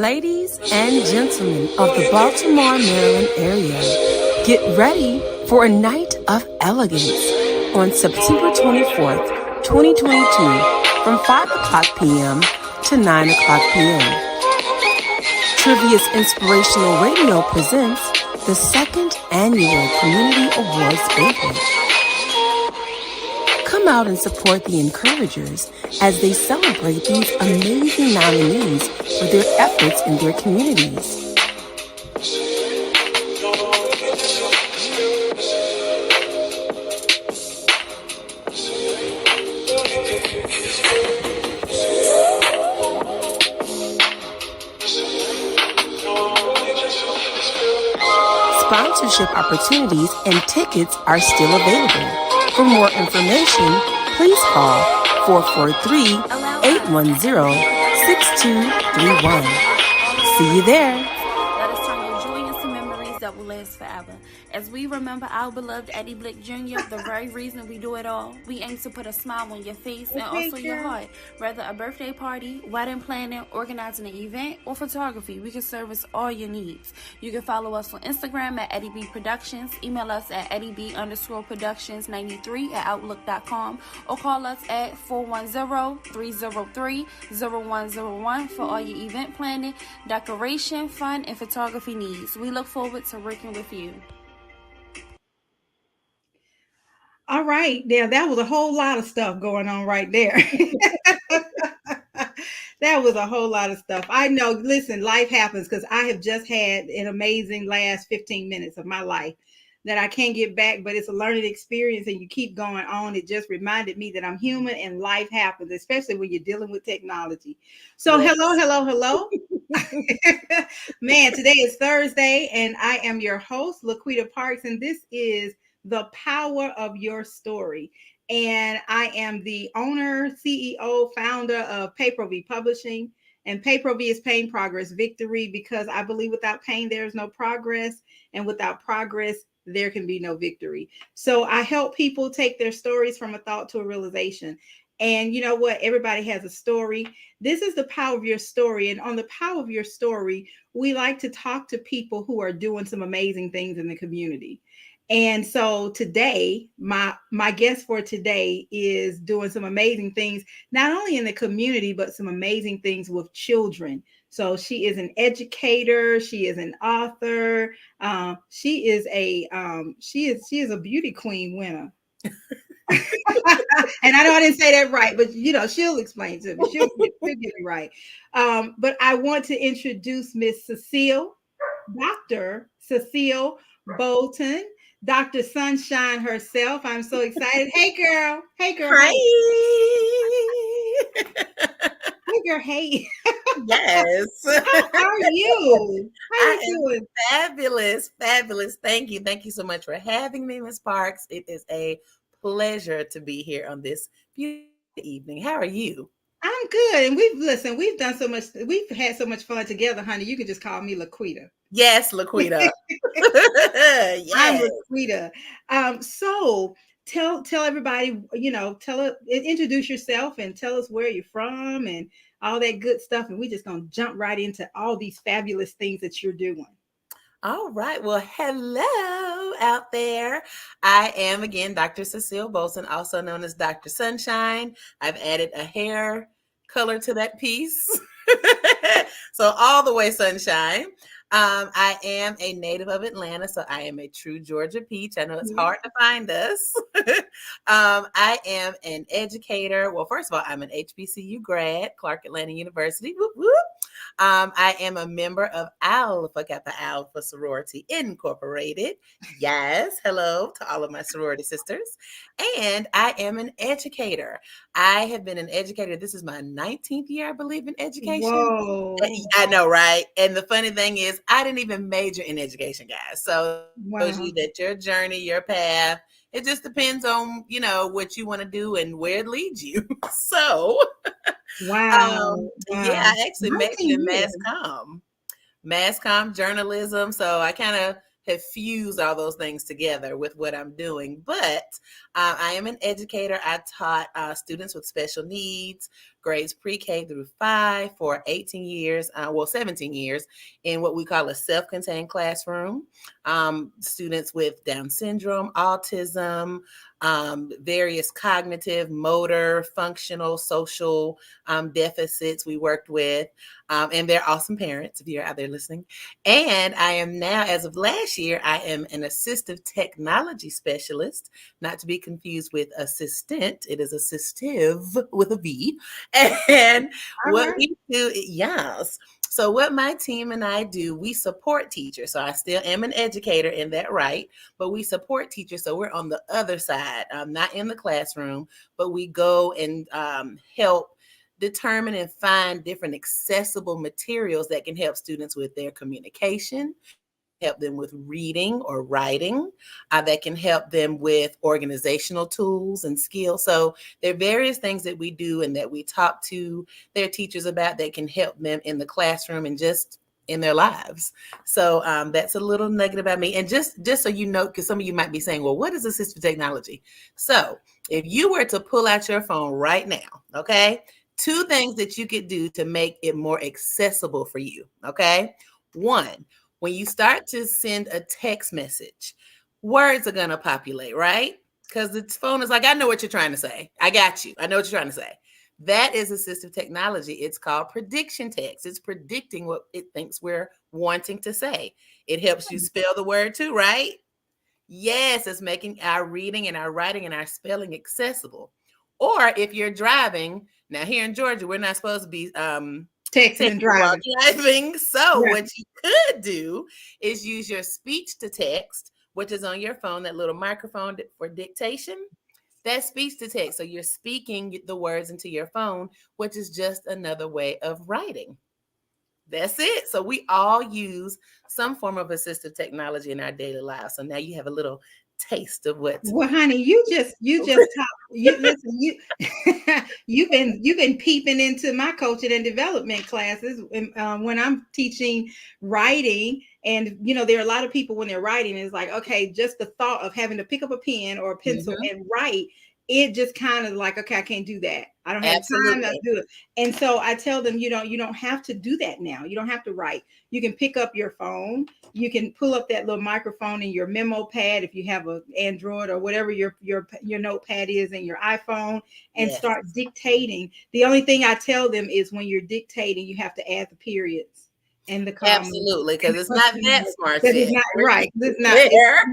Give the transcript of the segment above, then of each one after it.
Ladies and gentlemen of the Baltimore, Maryland area, get ready for a night of elegance on September 24th, 2022 from 5 o'clock p.m. to 9 o'clock p.m. Trivia's Inspirational Radio presents the second annual Community Awards Banquet. Come out and support the encouragers as they celebrate these amazing nominees for their efforts in their communities. Sponsorship opportunities and tickets are still available. For more information, please call 443-810-6231. See you there. Let us turn your joy into memories that will last forever. As we remember our beloved Eddie Blick Jr., the very reason we do it all, we aim to put a smile on your face and also your heart. Whether a birthday party, wedding planning, organizing an event, or photography, we can service all your needs. You can follow us on Instagram at Eddie B Productions, email us at eddie_productions93@outlook.com, or call us at 410-303-0101 for all your event planning, decoration, fun, and photography needs. We look forward to working with you. All right. Now, that was a whole lot of stuff going on right there. That was a whole lot of stuff. I know. Listen, life happens because I have just had an amazing last 15 minutes of my life that I can't get back, but it's a learning experience and you keep going on. It just reminded me that I'm human and life happens, especially when you're dealing with technology. So yes. Hello. Man, today is Thursday and I am your host, LaQuita Parks, and this is The Power of Your Story. And I am the owner, CEO, founder of T.R.I.V.I.A Publishing. And T.R.I.V.I.A is pain, progress, victory, because I believe without pain, there is no progress. And without progress, there can be no victory. So I help people take their stories from a thought to a realization. And you know what? Everybody has a story. This is the power of your story. And on the power of your story, we like to talk to people who are doing some amazing things in the community. And so today, my guest for today is doing some amazing things, not only in the community, but some amazing things with children. So she is an educator. She is an author. She is a beauty queen winner. And I know I didn't say that right, but she'll explain to me. She'll get it right. But I want to introduce Miss Dr. Cecile Bolton. Dr. Sunshine herself. I'm so excited. Hey, girl. Hi. Hey, girl. Hey. Yes. How are you? How are you doing? Fabulous. Thank you. Thank you so much for having me, Ms. Parks. It is a pleasure to be here on this beautiful evening. How are you? I'm good. And we've done so much. We've had so much fun together, honey. You can just call me LaQuita. Yes, LaQuita. Yes. I'm LaQuita. So tell everybody, introduce yourself and tell us where you're from and all that good stuff. And we're just going to jump right into all these fabulous things that you're doing. All right. Well, hello out there. I am, again, Dr. Cecile Bolton, also known as Dr. Sunshine. I've added a hair color to that piece. So all the way sunshine. I am a native of Atlanta, so I am a true Georgia peach. I know it's hard to find us. I am an educator. Well, first of all, I'm an HBCU grad, Clark Atlanta University. Whoop, whoop. I am a member of Alpha Kappa Alpha Sorority Incorporated. Yes, hello to all of my sorority sisters. And I am an educator. I have been an educator. This is my 19th year, I believe, in education. Whoa. I know, right? And the funny thing is, I didn't even major in education, guys. So it shows you that your journey, your path, it just depends on, what you want to do and where it leads you. So, wow. Yeah, I actually majored in mass comm, journalism. So I kind of have fused all those things together with what I'm doing. But I am an educator. I taught students with special needs grades pre-K through 5 for 18 years, 17 years in what we call a self-contained classroom. Students with Down syndrome, autism, various cognitive, motor, functional, social deficits we worked with. And they're awesome parents if you're out there listening. And I am now, as of last year, I am an assistive technology specialist, not to be confused with assistant. It is assistive with a V. And All what right. we do, yes. So what my team and I do, we support teachers. So I still am an educator in that right, but we support teachers. So we're on the other side, not in the classroom, but we go and help determine and find different accessible materials that can help students with their communication, help them with reading or writing, that can help them with organizational tools and skills. So there are various things that we do and that we talk to their teachers about that can help them in the classroom and just in their lives. So that's a little nugget about me. And just so you know, because some of you might be saying, well, what is assistive technology? So if you were to pull out your phone right now, okay, 2 things that you could do to make it more accessible for you, okay? 1, when you start to send a text message, words are going to populate, right? Because the phone is like, I know what you're trying to say. I got you. I know what you're trying to say. That is assistive technology. It's called prediction text. It's predicting what it thinks we're wanting to say. It helps you spell the word too, right? Yes, it's making our reading and our writing and our spelling accessible. Or if you're driving, now here in Georgia, we're not supposed to be Texting and while driving. driving. So Yeah. what you could do is use your speech to text, which is on your phone, that little microphone for dictation. That's speech to text. So you're speaking the words into your phone, which is just another way of writing. That's it. So we all use some form of assistive technology in our daily lives. So now you have a little taste of what. Well, honey, you just talk. You listen. You've been peeping into my coaching and development classes when I'm teaching writing, and there are a lot of people when they're writing is like, okay, just the thought of having to pick up a pen or a pencil Mhm. and write, it just kind of like, okay, I can't do that. I don't have time to Absolutely. do it. And so I tell them, you don't have to do that now. You don't have to write. You can pick up your phone, you can pull up that little microphone in your memo pad if you have an Android or whatever your notepad is in your iPhone, and Yes. start dictating. The only thing I tell them is when you're dictating, you have to add the periods and the commas. Absolutely, because it's not that smart Because it's yet. not We're right. It's getting not. there.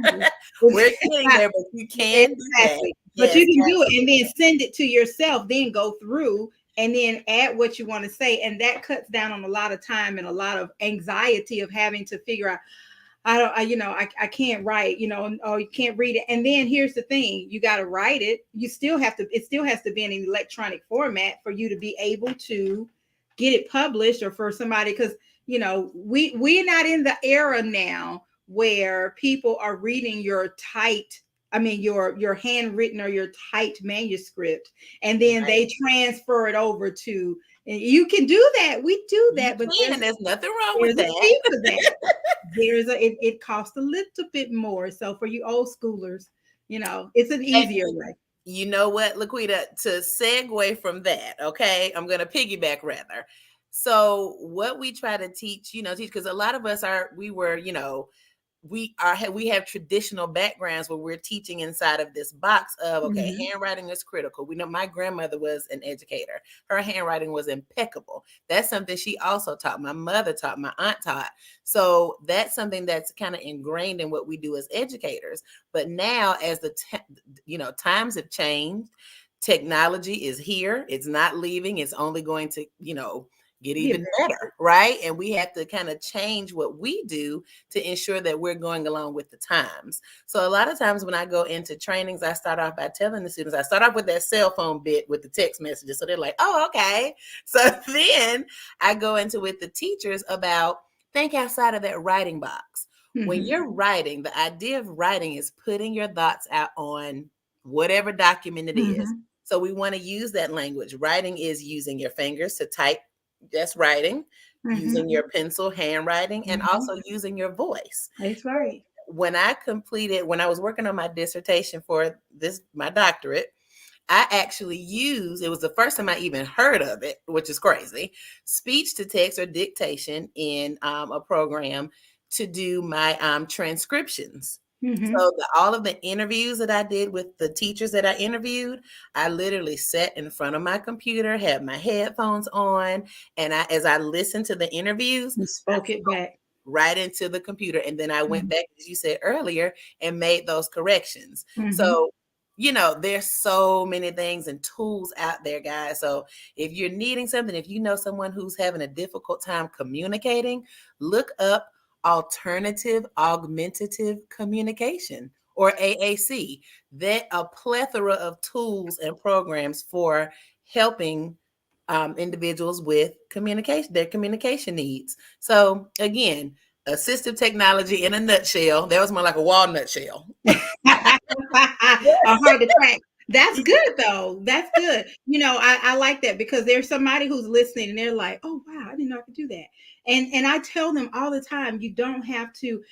We're It's getting not there, but you can do that. exactly. But you Yes, can do it and then absolutely. send it to yourself. Then go through and then add what you want to say, and that cuts down on a lot of time and a lot of anxiety of having to figure out, I can't write, or you can't read it. And then here's the thing, you got to write it. It still has to be in an electronic format for you to be able to get it published, or for somebody, because, we're not in the era now where people are reading your handwritten or your typed manuscript, and then Right. they transfer it over to, and you can do that. We do You that, but can. There's nothing wrong with there's a that. fee for that. It costs a little bit more. So for you old schoolers, it's an And easier way. you know what, LaQuita, to segue from that, okay, I'm going to piggyback rather. So what we try to teach, teach, because a lot of us we have traditional backgrounds where we're teaching inside of this box of, okay, Mhm. handwriting is critical. We know my grandmother was an educator. Her handwriting was impeccable. That's something she also taught. My mother taught, my aunt taught. So that's something that's kind of ingrained in what we do as educators. But now as times have changed, technology is here. It's not leaving. It's only going to, get Yeah, even better, right? And we have to kind of change what we do to ensure that we're going along with the times. So a lot of times when I go into trainings, I start off by telling the students, I start off with that cell phone bit with the text messages. So they're like, oh, okay. So then I go into with the teachers about think outside of that writing box. When Mhm. you're writing, the idea of writing is putting your thoughts out on whatever document it is. Mhm. So we want to use that language. Writing is using your fingers to type, that's writing, Mhm. using your pencil, handwriting, and Mhm. also using your voice. That's right. When I was working on my dissertation for my doctorate, I actually it was the first time I even heard of it, which is crazy, speech to text or dictation in a program to do my transcriptions. Mm-hmm. So all of the interviews that I did with the teachers that I interviewed, I literally sat in front of my computer, had my headphones on, and as I listened to the interviews, You I spoke it back. right into the computer. And then I went Mm-hmm. back, as you said earlier, and made those corrections. Mm-hmm. So, there's so many things and tools out there, guys. So if you're needing something, if you know someone who's having a difficult time communicating, look up alternative augmentative communication, or AAC. That a plethora of tools and programs for helping individuals with their communication needs. So again, assistive technology in a nutshell. That was more like a walnut shell. Hard to crack. That's good though. That's good. I like that because there's somebody who's listening and they're like, "Oh wow, I didn't know I could do that." And I tell them all the time, you don't have to,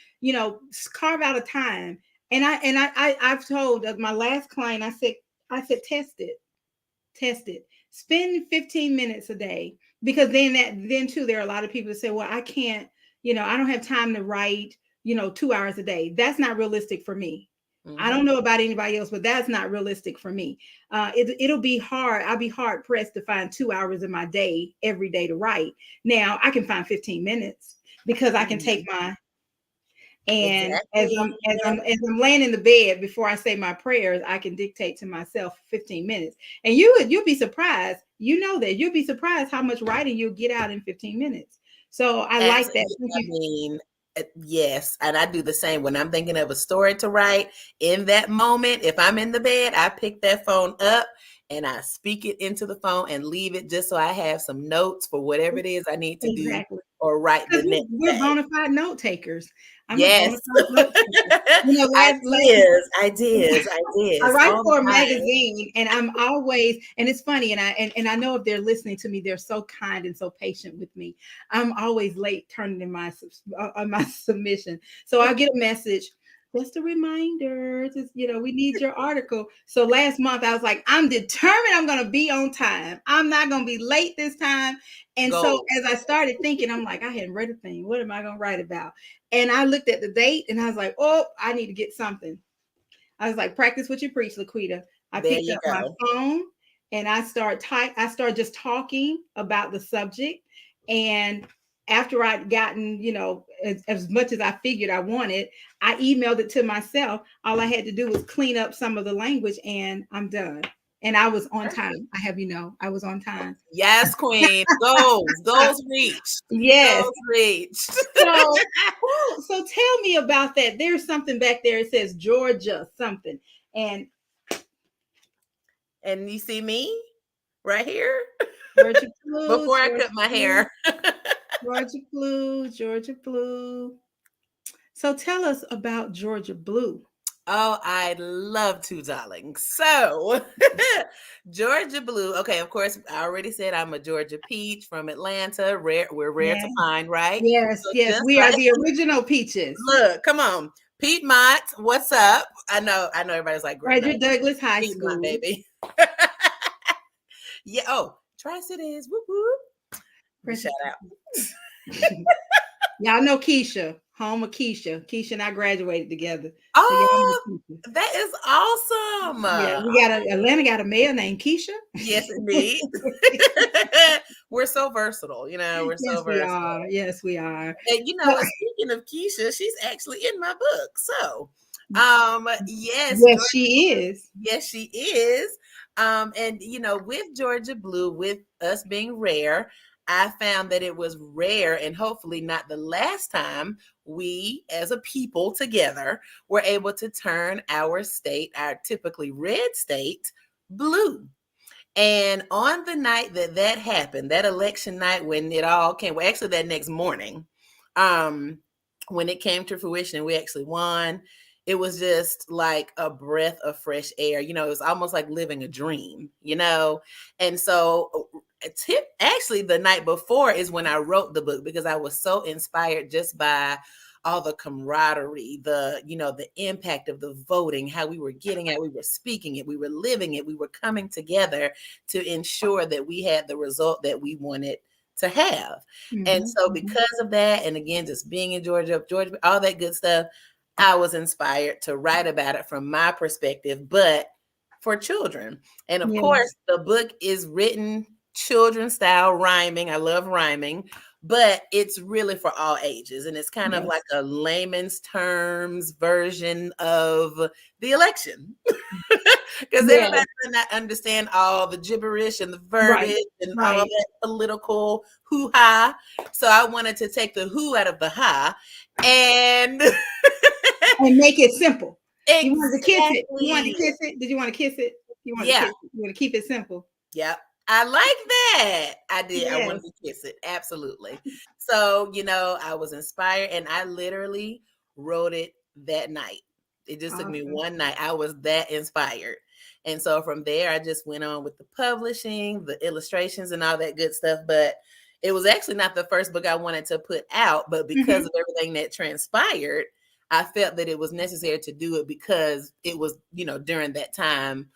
carve out a time. I've told my last client, I said, test it. Spend 15 minutes a day, because then too there are a lot of people that say, well, I can't, I don't have time to write, 2 hours a day. That's not realistic for me. I don't know about anybody else, but that's not realistic for me. It'll be hard. I'll be hard pressed to find 2 hours in my day every day to write. Now I can find 15 minutes because I can take my and Exactly. as I'm laying in the bed before I say my prayers, I can dictate to myself 15 minutes. And you'll be surprised. That you'll be surprised how much writing you'll get out in 15 minutes. So I like that. Thank I you. mean, yes, and I do the same when I'm thinking of a story to write. In that moment, if I'm in the bed, I pick that phone up and I speak it into the phone and leave it just so I have some notes for whatever it is I need to do Exactly. or write the Because next we're day. bona fide note takers. I'm a Yes. bona fide note taker. Ideas I write all the for a time. magazine, and I'm always, and it's funny, and I know if they're listening to me, they're so kind and so patient with me. I'm always late turning in my submission, so I get a message. Just a reminder, we need your article. So last month I was like, I'm determined I'm going to be on time. I'm not going to be late this time. And so Goals. as I started thinking, I'm like, I hadn't read a thing. What am I going to write about? And I looked at the date and I was like, oh, I need to get something. I was like, practice what you preach, LaQuita. I There picked you up my go. phone and I start just talking about the subject. And after I'd gotten, as much as I figured I wanted, I emailed it to myself. All I had to do was clean up some of the language and I'm done. And I was on time. I have, I was on time. Yes, Queen. Goals reached. Yes. Goals reached. So tell me about that. There's something back there. It says Georgia something. And You see me right here Georgia Blue, before I Georgia cut my Blue, hair. Georgia Blue, Georgia Blue. So tell us about Georgia Blue. Oh, I'd love to, darling. So, Georgia Blue. Okay, of course, I already said I'm a Georgia peach from Atlanta. We're rare Yeah. to find, right? Yes, So yes. just We are like the original peaches. look, come on, Piedmont. What's up? I know. Everybody's like, no, Frederick Douglass High Piedmont, School. baby. Yeah. Oh, Tri-Cities. Whoop whoop. Shout out. Y'all know Keisha, home of Keisha. Keisha and I graduated together. So y'all know Oh, Keisha. that is awesome. Yeah, Atlanta got a mayor named Keisha. Yes, indeed. We're so versatile, we're so Yes, we versatile. are. Yes, we are. And speaking of Keisha, she's actually in my book. So, yes, Yes, she is. yes, she is. And with Georgia Blue, with us being rare, I found that it was rare and hopefully not the last time we as a people together were able to turn our state, our typically red state, blue. And on the night that happened, that election night when it all came, well, actually that next morning, when it came to fruition and we actually won, it was just like a breath of fresh air. It was almost like living a dream, And so actually the night before is when I wrote the book because I was so inspired just by all the camaraderie, the impact of the voting, how we were getting it, we were speaking it, we were living it, we were coming together to ensure that we had the result that we wanted to have. And so because of that, and again, just being in Georgia, all that good stuff, I was inspired to write about it from my perspective, but for children. And of course, the book is written children style, rhyming. I love rhyming, but it's really for all ages. And it's kind of like a layman's terms version of the election. Because everybody does not understand all the gibberish and the verbiage and all that political hoo-ha. So I wanted to take the who out of the ha and make it simple. Exactly. You wanted to kiss it. You wanted to kiss it. Did you want to kiss it? You want to kiss it. You want to keep it simple. Yep. I like that. I did. Yes. I wanted to kiss it. Absolutely. So, I was inspired and I literally wrote it that night. It just took me one night. I was that inspired. And so from there, I just went on with the publishing, the illustrations and all that good stuff. But it was actually not the first book I wanted to put out, but because of everything that transpired, I felt that it was necessary to do it because it was, during that time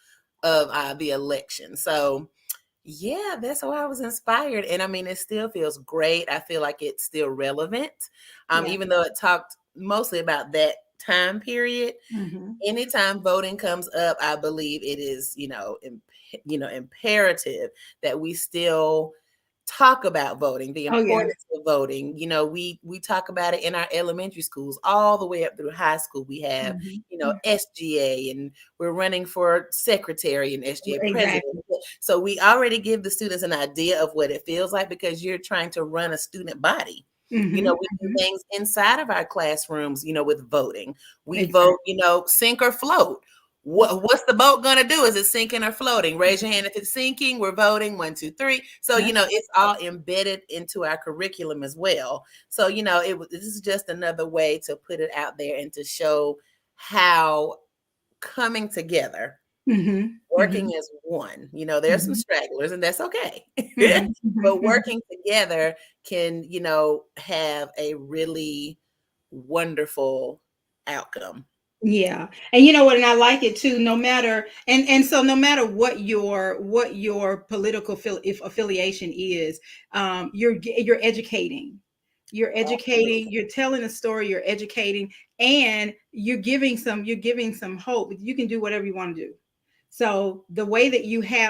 of the election. So yeah, that's why I was inspired. And I mean, it still feels great. I feel like it's still relevant. Even though it talked mostly about that time period. Anytime voting comes up, I believe it is, imperative that we still talk about voting, the importance of voting. We talk about it in our elementary schools all the way up through high school. We have, SGA, and we're running for secretary and SGA president. So we already give the students an idea of what it feels like because you're trying to run a student body. We do things inside of our classrooms, with voting. We vote, sink or float. What's the boat going to do? Is it sinking or floating? Raise your hand if it's sinking. We're voting 1, 2, 3. So, it's all embedded into our curriculum as well. So, this is just another way to put it out there and to show how coming together, working as one, there's some stragglers and that's okay. But working together can, have a really wonderful outcome. Yeah. And you know what, and I like it too, no matter so no matter what your political affiliation is, you're educating. You're educating, you're telling a story, you're educating, and you're giving some hope. You can do whatever you want to do. So the way that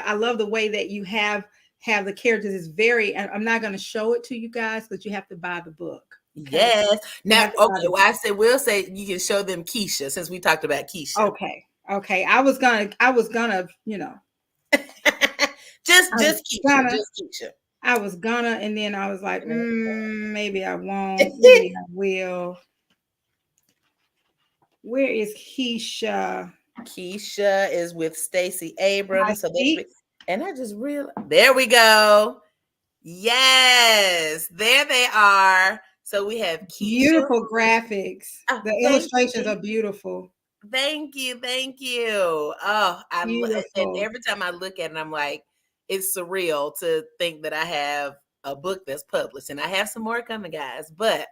I love the way that you have the characters is I'm not going to show it to you guys, but you have to buy the book. Okay? Yes. Now, okay. Well, we'll say you can show them Keisha since we talked about Keisha. Okay. I was gonna, just Keisha. I was gonna, and then I was like, maybe I won't. Maybe I will. Where is Keisha? Keisha is with Stacey Abrams. And I just realized, there we go. Yes, there they are. So we have Keisha. Beautiful graphics. The illustrations are beautiful. Thank you. Oh, and every time I look at it, I'm like, it's surreal to think that I have a book that's published, and I have some more coming, guys. But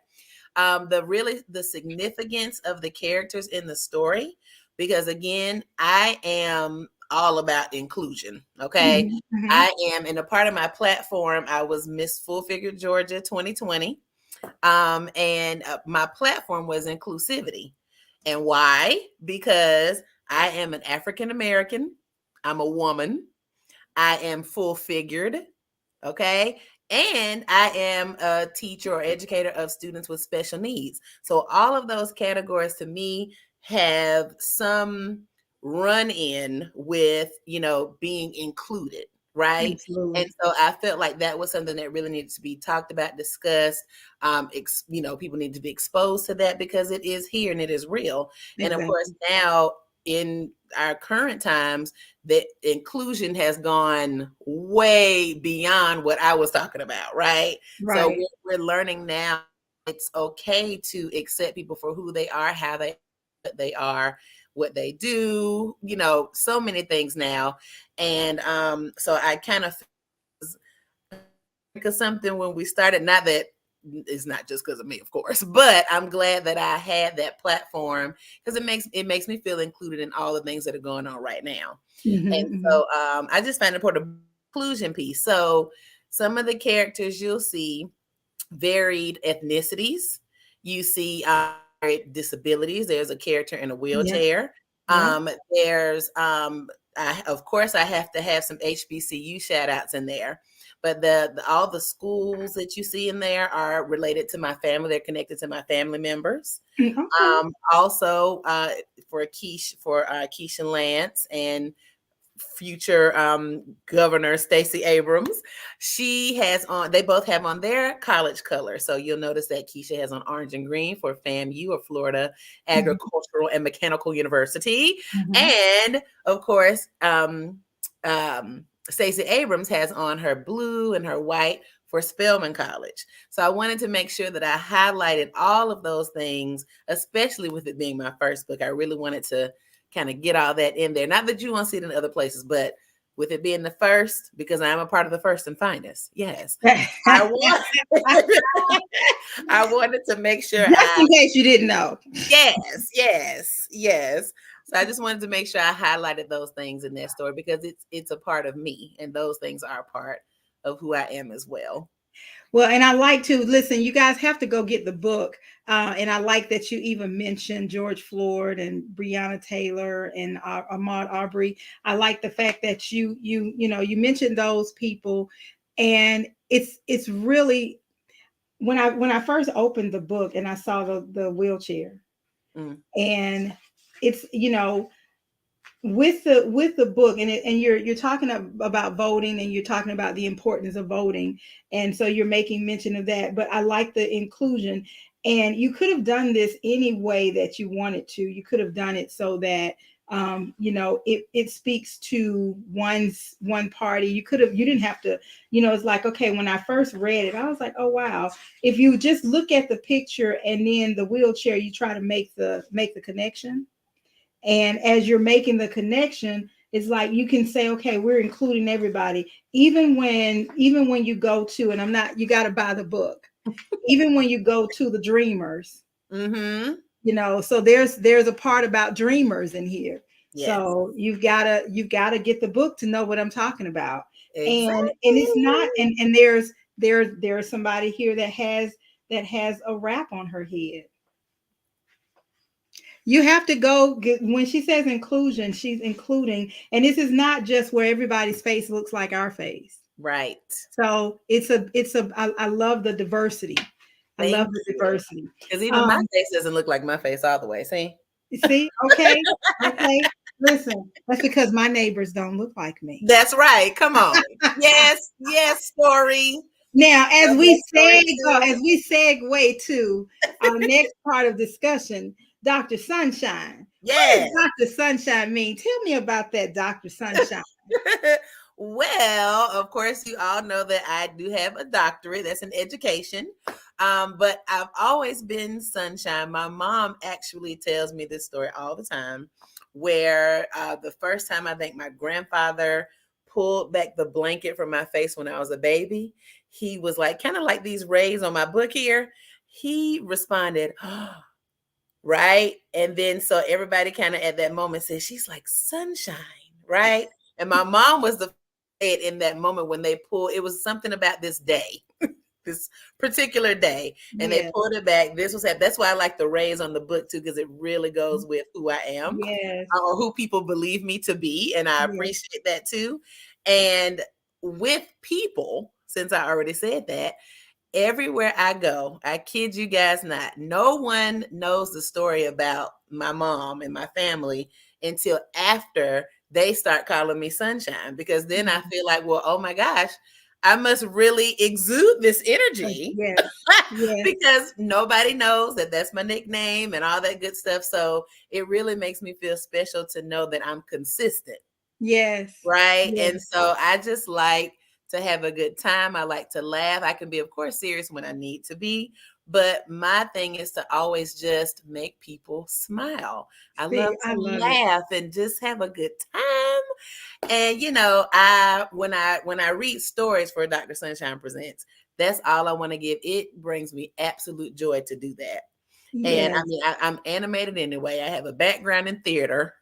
the significance of the characters in the story, because again, I am all about inclusion. Okay. I am, and a part of my platform, I was Miss Full Figure Georgia 2020. And my platform was inclusivity. And why? Because I am an African American. I'm a woman. I am full figured. Okay. And I am a teacher or educator of students with special needs. So all of those categories to me have some run in with, being included. Right. Absolutely. And so I felt like that was something that really needed to be talked about, discussed. People need to be exposed to that because it is here and it is real. Exactly. And of course, now in our current times, the inclusion has gone way beyond what I was talking about. Right. So we're learning now it's okay to accept people for who they are, how they are, what they do, so many things now. And so I kind of because something when we started, not that it's not just because of me, of course, but I'm glad that I had that platform because it makes me feel included in all the things that are going on right now. And so I just find important inclusion piece. So some of the characters you'll see varied ethnicities. You see varied disabilities. There's a character in a Yeah. wheelchair. Yeah. There's of course I have to have some HBCU shout outs in there. But all the schools that you see in there are related to my family. They're connected to my family members. Okay. Also for Keisha Lance and future governor Stacey Abrams, they both have on their college color. So you'll notice that Keisha has on orange and green for FAMU, or Florida Agricultural and Mechanical University. And of course, Stacey Abrams has on her blue and her white for Spelman College. So I wanted to make sure that I highlighted all of those things, especially with it being my first book. I really wanted to kind of get all that in there. Not that you won't see it in other places, but with it being the first, because I'm a part of the first and finest. Yes. I wanted to make sure. Just in case you didn't know. Yes. So I just wanted to make sure I highlighted those things in that story because it's a part of me, and those things are a part of who I am as well. Well, and I like to listen, you guys have to go get the book. And I like that you even mentioned George Floyd and Breonna Taylor and Ahmaud Arbery. I like the fact that you mentioned those people, and it's really when I first opened the book and I saw the wheelchair, and it's with the book, and you're talking about voting, and you're talking about the importance of voting, and so you're making mention of that. But I like the inclusion, and you could have done this any way that you wanted to. You could have done it so that it speaks to one party. You didn't have to, it's like, okay, when I first read it, I was like, oh wow. If you just look at the picture and then the wheelchair, you try to make the connection. And as you're making the connection, it's like you can say, okay, we're including everybody. Even when you go to, and you got to buy the book. Even when you go to the dreamers, so there's a part about dreamers in here. Yes. So you've got to get the book to know what I'm talking about. Exactly. And it's not, and there's somebody here that has a wrap on her head. You have to go when she says inclusion, she's including, and this is not just where everybody's face looks like our face. Right. So I love the diversity. I love the diversity. Because even my face doesn't look like my face all the way. See? Okay. Listen, that's because my neighbors don't look like me. That's right. Come on. Yes, story. Now, as we segue to our next part of discussion, Dr. Sunshine. Yes. What does Dr. Sunshine mean? Tell me about that, Dr. Sunshine. Well, of course, you all know that I do have a doctorate. That's in education. But I've always been sunshine. My mom actually tells me this story all the time, where the first time I think my grandfather pulled back the blanket from my face when I was a baby, he was like, kind of like these rays on my book here. He responded, oh, right? And then so everybody kind of at that moment said, she's like sunshine, right? And my mom was the in that moment when they pulled, it was something about this day, this particular day, and they pulled it back. That's why I like the rays on the book too, because it really goes with who I am, or who people believe me to be, and I appreciate that too. And with people, since I already said that, everywhere I go, I kid you guys not, no one knows the story about my mom and my family until after they start calling me sunshine, because then I feel like, well, oh my gosh, I must really exude this energy because nobody knows that that's my nickname and all that good stuff. So it really makes me feel special to know that I'm consistent. Yes. Right. Yes. And so I just like to have a good time. I like to laugh. I can be, of course, serious when I need to be, but my thing is to always just make people smile. I love to laugh and just have a good time. And when I read stories for Dr. Sunshine Presents, That's all I want to give. It brings me absolute joy to do that. And I Yes. mean, I'm animated anyway. I have a background in theater.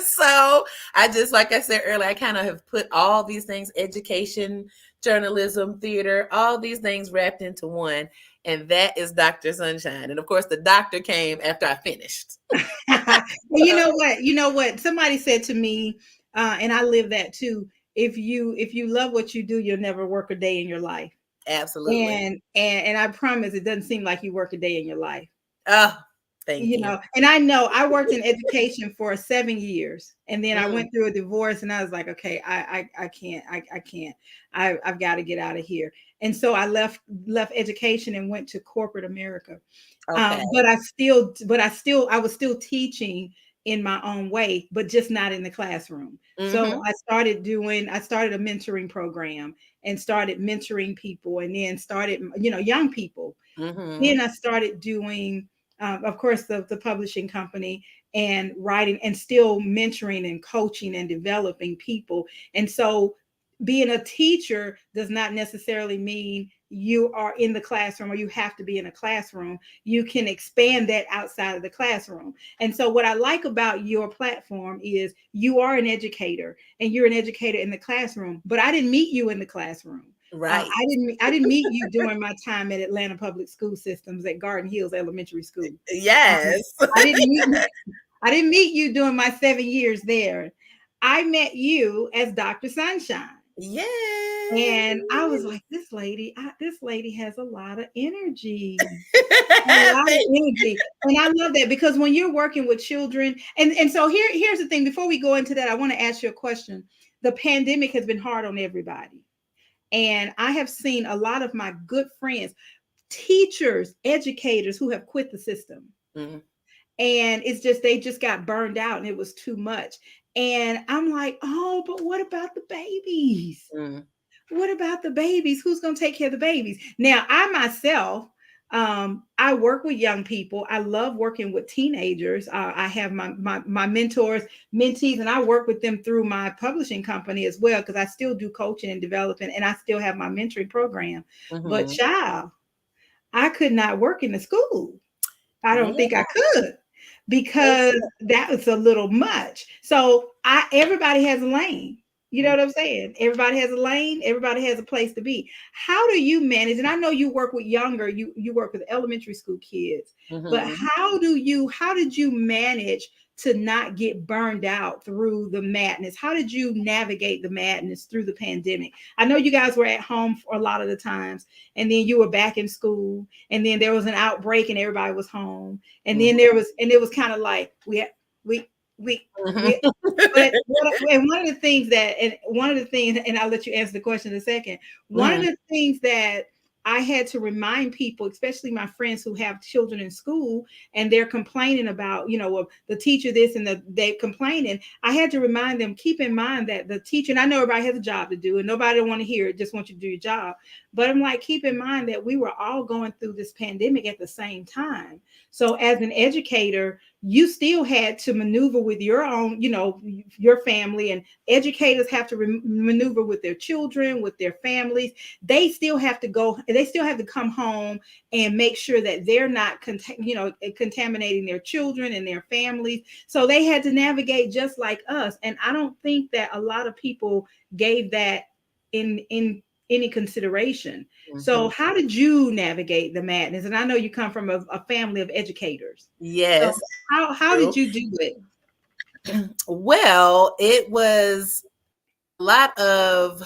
So I just, like I said earlier, I kind of have put all these things, education, journalism, theater, all these things wrapped into one. And that is Dr. Sunshine. And of course, the doctor came after I finished. Well, you know what? You know what? Somebody said to me, and I live that too. If you love what you do, you'll never work a day in your life. Absolutely. And I promise it doesn't seem like you work a day in your life. Oh, thank you. And I know I worked in education for 7 years, and then I Mm, went through a divorce, and I was like, okay, I can't, I can't, I've got to get out of here. And so I left education and went to corporate America. okay. I was still teaching in my own way, but just not in the classroom. So Mm-hmm. I started a mentoring program and started mentoring people, and then started, young people. Mm-hmm. Then I started doing, of course, the publishing company, and writing, and still mentoring and coaching and developing people. And so being a teacher does not necessarily mean you are in the classroom, or you have to be in a classroom. You can expand that outside of the classroom. And so what I like about your platform is you are an educator, and you're an educator in the classroom, but I didn't meet you in the classroom. Right. I didn't meet you during my time at Atlanta Public School Systems at Garden Hills Elementary School. Um, Yes. I didn't meet I didn't meet you during my 7 years there. I met you as Dr. Sunshine. Yay. And I was like, this lady has a lot of energy. A lot of Thank- energy. And I love that, because when you're working with children, and so here's the thing, before we go into that, I want to ask you a question. The pandemic has been hard on everybody. And I have seen a lot of my good friends, teachers, educators, who have quit the system. Mhm. And it's just, they just got burned out, and it was too much. And I'm like, oh, but what about the babies? Mm. What about the babies? Who's going to take care of the babies? Now, I myself, I work with young people. I love working with teenagers. I have my mentors, mentees, and I work with them through my publishing company as well, because I still do coaching and development, and I still have my mentoring program. But Mhm. child, I could not work in the school. I don't Yeah. think I could, It's, because that was a little much. So everybody has a lane. You know mm, what I'm saying? Everybody has a lane, everybody has a place to be. How do you manage? And I know you work with you work with elementary school kids, but mhm. how did you manage to not get burned out through the madness? How did you navigate the madness through the pandemic? I know you guys were at home for a lot of the times, and then you were back in school, and then there was an outbreak and everybody was home, and then Mhm. it was kind of like we we Mhm. and one of the things, and I'll let you answer the question in a second. One of Mhm. the things that I had to remind people, especially my friends who have children in school, and they're complaining about, the teacher this and they complaining. I had to remind them, keep in mind that the teacher, and I know everybody has a job to do, and nobody want to hear it, just want you to do your job. But I'm like, keep in mind that we were all going through this pandemic at the same time. So as an educator, you still had to maneuver with your own, your family, and educators have to maneuver with their children, with their families. They still have to come home and make sure that they're not contaminating their children and their families. So they had to navigate just like us. And I don't think that a lot of people gave that in any consideration. So Mhm. how did you navigate the madness? And I know you come from a family of educators. So Yes. how did you do it? Well, it was a lot of,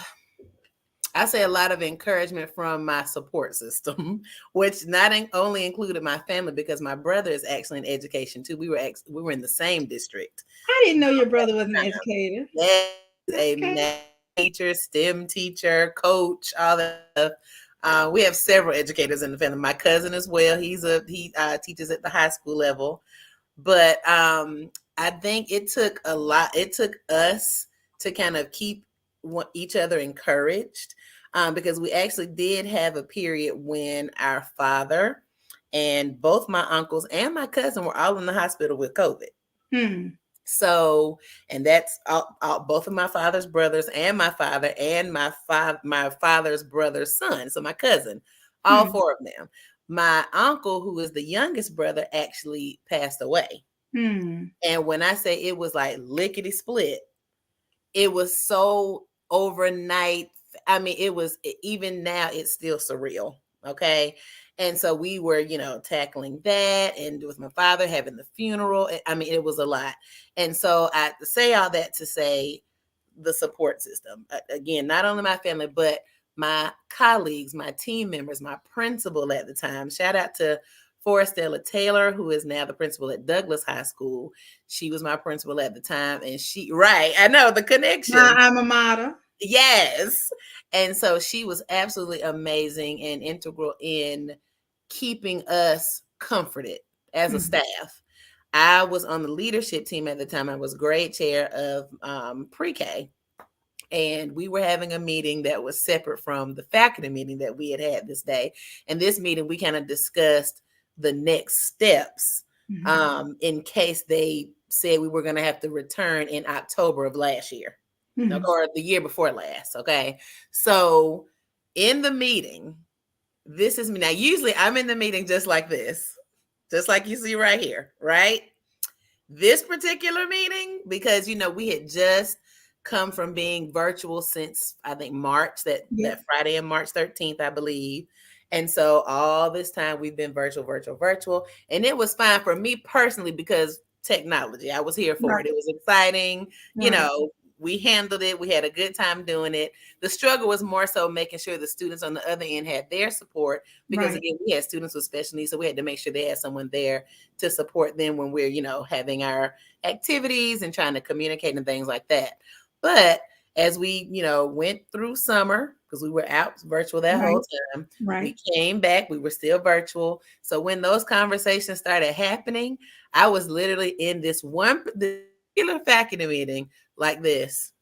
I say a lot of encouragement from my support system, which not only included my family, because my brother is actually in education too. We were in the same district. I didn't know your brother was an educator. Yes, a Okay. math teacher, STEM teacher, coach, all that stuff. We have several educators in the family. My cousin as well. He teaches at the high school level. But I think it took a lot. It took us to kind of keep each other encouraged, because we actually did have a period when our father and both my uncles and my cousin were all in the hospital with COVID. Hmm. So, and that's both of my father's brothers and my father and my father's brother's son. So my cousin, all Hmm. four of them. My uncle, who is the youngest brother, actually passed away. Hmm. And when I say it was like lickety split, it was so overnight. I mean, it was, even now it's still surreal. Okay. And so we were, tackling that, and with my father having the funeral. I mean, it was a lot. And so I say all that to say the support system. Again, not only my family, but my colleagues, my team members, my principal at the time. Shout out to Forestella Taylor, who is now the principal at Douglas High School. She was my principal at the time, and right, I know the My connection. alma mater. Yes. And so she was absolutely amazing and integral in keeping us comforted as a Hmm. staff. I was on the leadership team at the time. I was grade chair of pre-K, and we were having a meeting that was separate from the faculty meeting that we had this day. And this meeting, we kind of discussed the next steps in case they said we were going to have to return in October of last year, Hmm. or the year before last. Okay. So in the meeting, this is me. Now, usually I'm in the meeting just like this, just like you see right here, right? This particular meeting, because we had just come from being virtual since I think March, Yeah. that Friday of March 13th, I believe. And so all this time we've been virtual, virtual, virtual. And it was fine for me personally because technology, I was here for Right. it. It was exciting. Right. We handled it. We had a good time doing it. The struggle was more so making sure the students on the other end had their support, because Right. again, we had students with special needs. So we had to make sure they had someone there to support them when we're, having our activities and trying to communicate and things like that. But as we, went through summer, because we were out virtual that Right. whole time, we Right. came back, we were still virtual. So when those conversations started happening, I was literally in this particular faculty meeting like this.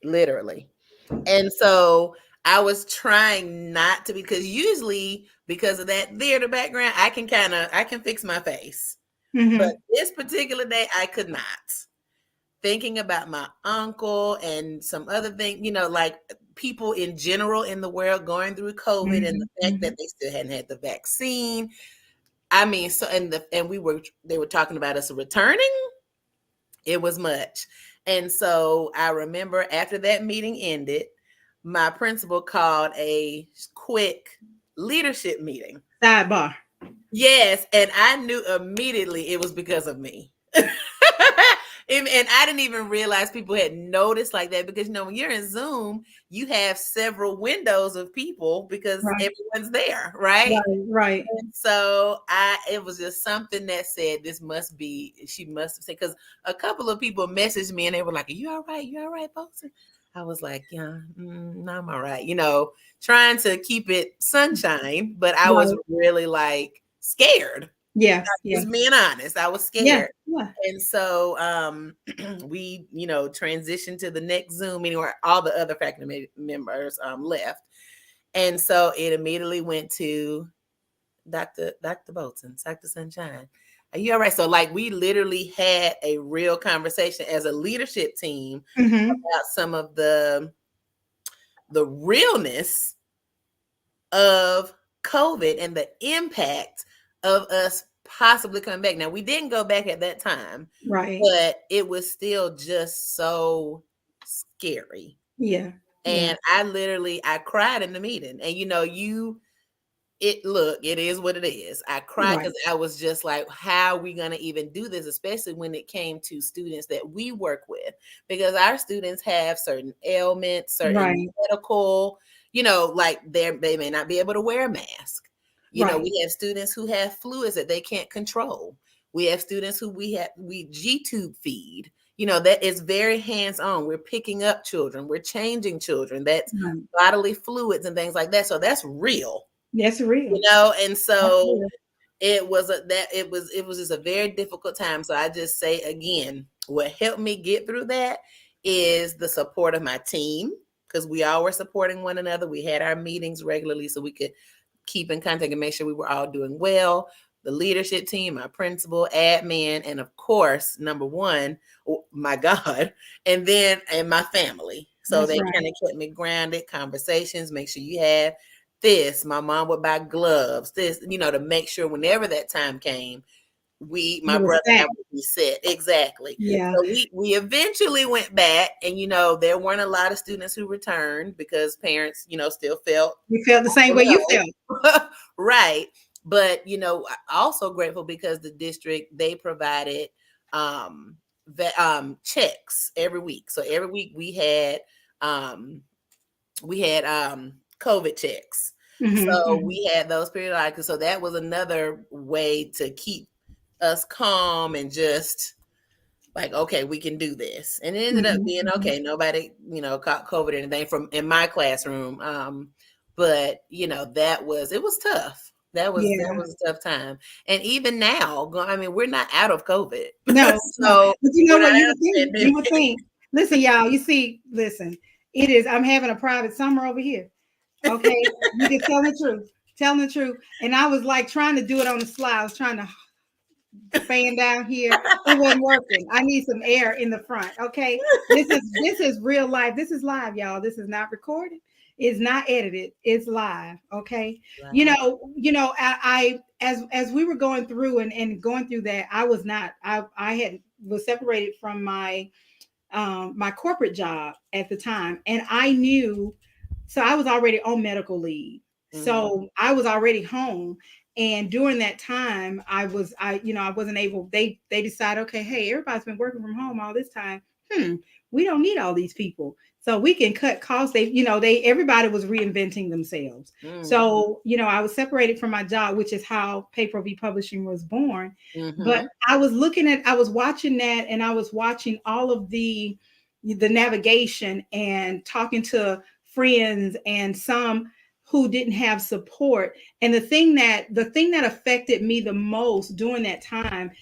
Literally. And so I was trying not to, because usually because of that theater background, I can fix my face. But Hmm. this particular day, I could not. Thinking about my uncle and some other things, like people in general in the world going through COVID, and Hmm. the fact that they still hadn't had the vaccine. I mean, so and they were talking about us returning. It was much. And so I remember after that meeting ended, my principal called a quick leadership meeting. Sidebar. Yes, and I knew immediately it was because of me. And I didn't even realize people had noticed like that, because when you're in Zoom, you have several windows of people because Right. everyone's there, right? Right. Right. And so it was just something that said, she must have said, because a couple of people messaged me and they were like, "Are you all right? You all right, folks?" I was like, "Yeah, no, I'm all right." Trying to keep it sunshine, but I was Right. really like scared. Yeah. Yeah. Just being honest, I was Yeah. scared. Yeah. And so we, transitioned to the next Zoom meeting where all the other faculty members left. And so it immediately went to Dr. Bolton, Dr. Sunshine. Are you all right? So like we literally had a real conversation as a leadership team Hmm. about some of the realness of COVID and the impact of us possibly coming back. Now we didn't go back at that time, Right. but it was still just so scary. Yeah. Yeah. And I cried in the meeting. And it is what it is. I cried Right. because I was just like, how are we going to even do this, especially when it came to students that we work with, because our students have certain ailments, certain Right. medical, like they may not be able to wear a mask. Right. We have students who have fluids that they can't control. We have students who we G-tube feed. That is very hands-on. We're picking up children, we're changing children. That's Right. bodily fluids and things like that. So that's real. That's real. And That's so real. it was just a very difficult time. So I just say again, what helped me get through that is the support of my team, because we all were supporting one another. We had our meetings regularly so we could keep in contact and make sure we were all doing well. the leadership team, my principal, admin, and of course, number one, my God, and my family. So That's they right. kind of kept me grounded. Conversations, make sure you have this. My mom would buy gloves, this, to make sure whenever that time came, my It was brother and I that. would be set. Exactly. Yeah. So we eventually went back, and there weren't a lot of students who returned because parents, still felt We felt the same way you felt. right. But also grateful because the district, they provided checks every week. So every week um we had COVID checks. So Mm-hmm. we had those periodically. So that was another way to keep us calm and just like, okay, we can do this. And it ended up Mm-hmm. being Mm-hmm. okay. Nobody, caught COVID or anything from in my classroom. But it was tough. That Yeah. was a tough time. And even now, I mean, we're not out of COVID. No, no. So But you know we're not what? You out would of the think. You would pandemic. think. Listen, y'all. You see. Listen. It is. I'm having a private summer over here. Okay. You just telling the truth. Telling the truth. And I was like trying to do it on the slide. I was trying to fan down here. It wasn't working. I need some air in the front. Okay. This is real life. This is live, y'all. This is not recorded. It's not edited. It's live. Okay. Right. I as we were going through and going through that, I was not, I had was separated from my corporate job at the time. And I knew, so I was already on medical leave. Mm-hmm. So I was already home. And during that time, I wasn't able, they decided, okay, hey, everybody's been working from home all this time. We don't need all these people. So we can cut costs. Everybody was reinventing themselves. Mm-hmm. So, I was separated from my job, which is how Pay-Per-View Publishing was born. But Mm-hmm. I was watching that, and I was watching all of the navigation and talking to friends and some who didn't have support. And the thing that affected me the most during that time,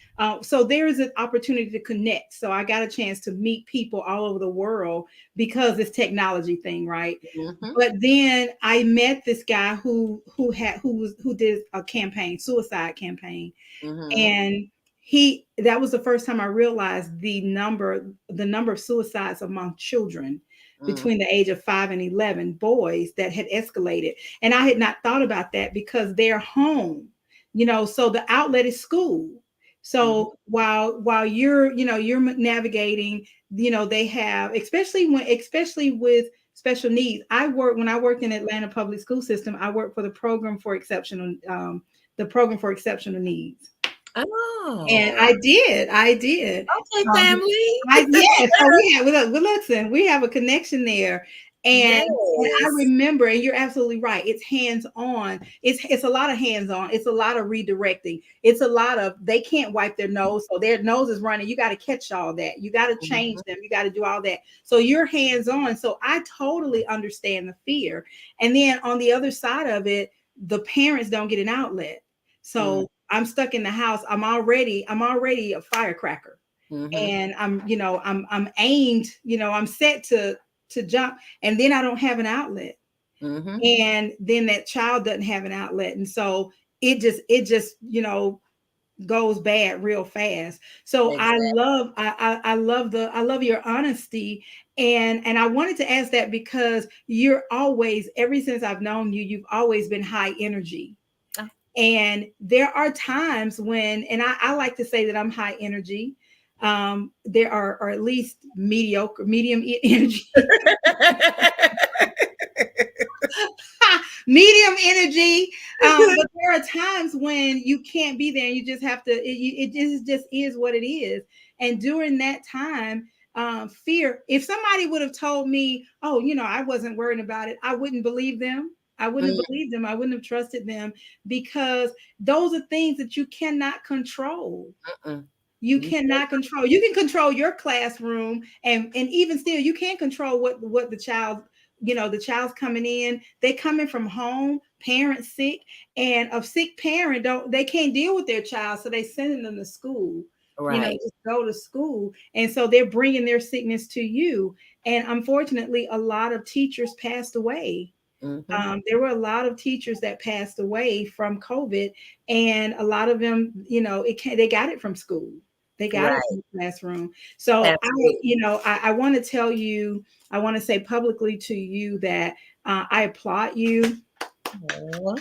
so there is an opportunity to connect. So I got a chance to meet people all over the world because this technology thing, right? Mm-hmm. But then I met this guy who did a campaign, suicide campaign, Mm-hmm. and that was the first time I realized the number of suicides among children Mm-hmm. between the age of 5 and 11, boys, that had escalated. And I had not thought about that because they're home, so the outlet is school. Mm-hmm. So while you're navigating, they have, especially with special needs. When I worked in Atlanta public school system, I worked for the program for exceptional needs. And Oh, I did. okay, Um, family. yeah. So listen, we have a connection there, and I Yes. remember, and you're absolutely right. It's hands on. It's a lot of hands on. It's a lot of redirecting. It's a lot of, they can't wipe their nose, so their nose is running. You got to catch all that. You got to change Mhm. them. You got to do all that. So you're hands on. So I totally understand the fear. And then on the other side of it, the parents don't get an outlet. Mm. So I'm stuck in the house. I'm already a firecracker. Mhm. And I'm aimed, I'm set to jump, and then I don't have an outlet. Mhm. And then that child doesn't have an outlet. And so it just goes bad real fast. So Exactly. I love your honesty. And I wanted to ask that because you're always, ever since I've known you, you've always been high energy. Oh. And there are times when, and I like to say that I'm high energy. There are, or at least medium energy, medium energy. But there are times when you can't be there, and you just have to. It just is what it is. And during that time, fear. If somebody would have told me, "Oh, I wasn't worried about it," I wouldn't believe them. I wouldn't have Mm. believed them. I wouldn't have trusted them, because those are things that you cannot control. Mm-mm. You You said cannot control. You can control your classroom, and even still, you can't control what the child's coming in. They coming from home, parents sick, and a sick parent don't they can't deal with their child, so they sending them to school. right. Just go to school, and so they're bringing their sickness to you. And unfortunately, a lot of teachers passed away Mm-hmm. There were a lot of teachers that passed away from COVID, and a lot of them, they got it from school. They got it Right. from the classroom. So Absolutely. I want to tell you, I want to say publicly to you that I applaud you. Aw.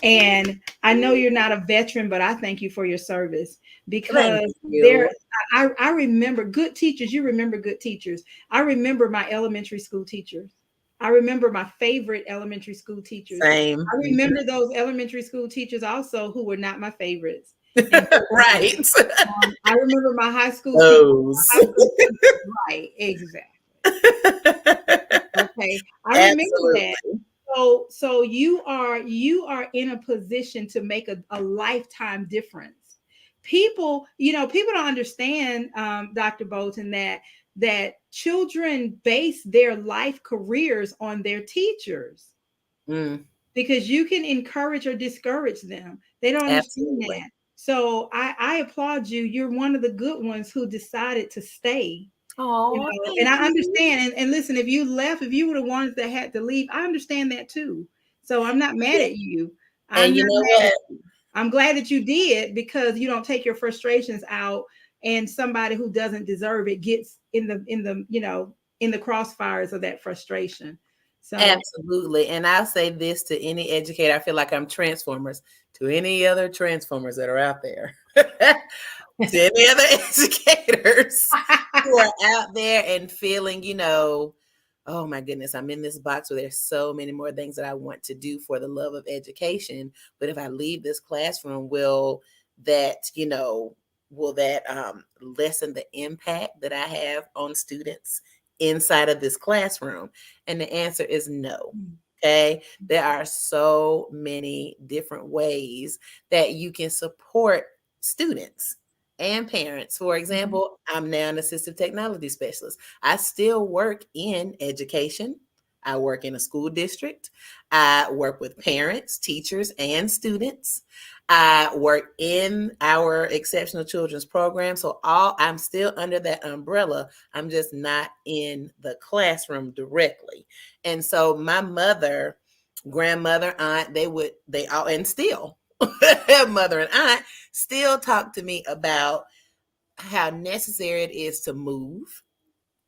And I know you're not a veteran, but I thank you for your service Thank because you. I remember good teachers. You remember good teachers. I remember my elementary school teachers. I remember my favorite elementary school teachers. Same. I Me remember too. those elementary school teachers also who were not my favorites. And Right. I remember my high school teacher. Those. My high school teacher, right, exactly. Okay, I remember that. Absolutely. So you are in a position to make a lifetime difference. People don't understand, Dr. Bolton, that children base their life careers on their teachers Mm, because you can encourage or discourage them. They don't understand absolutely. that. So I applaud you. You're one of the good ones who decided to stay, Oh, and thank I you. understand. And listen, if you left, if you were the ones that had to leave, I understand that too. So I'm not mad Yeah. at you. And I'm you not know mad at what? you. I'm glad that you did because you don't take your frustrations out, and somebody who doesn't deserve it gets in the crossfires of that frustration. So Absolutely. And I'll say this to any educator. I feel like I'm Transformers to any other Transformers that are out there. To any other educators who are out there and feeling, oh my goodness, I'm in this box where there's so many more things that I want to do for the love of education. But if I leave this classroom, that, will that lessen the impact that I have on students inside of this classroom? And the answer is no. Okay. There are so many different ways that you can support students and parents. For example, I'm now an assistive technology specialist. I still work in education. I work in a school district. I work with parents, teachers, and students. I work in our exceptional children's program. So I'm still under that umbrella. I'm just not in the classroom directly. And so my mother, grandmother, aunt, they all, and still mother and aunt still talk to me about how necessary it is to move.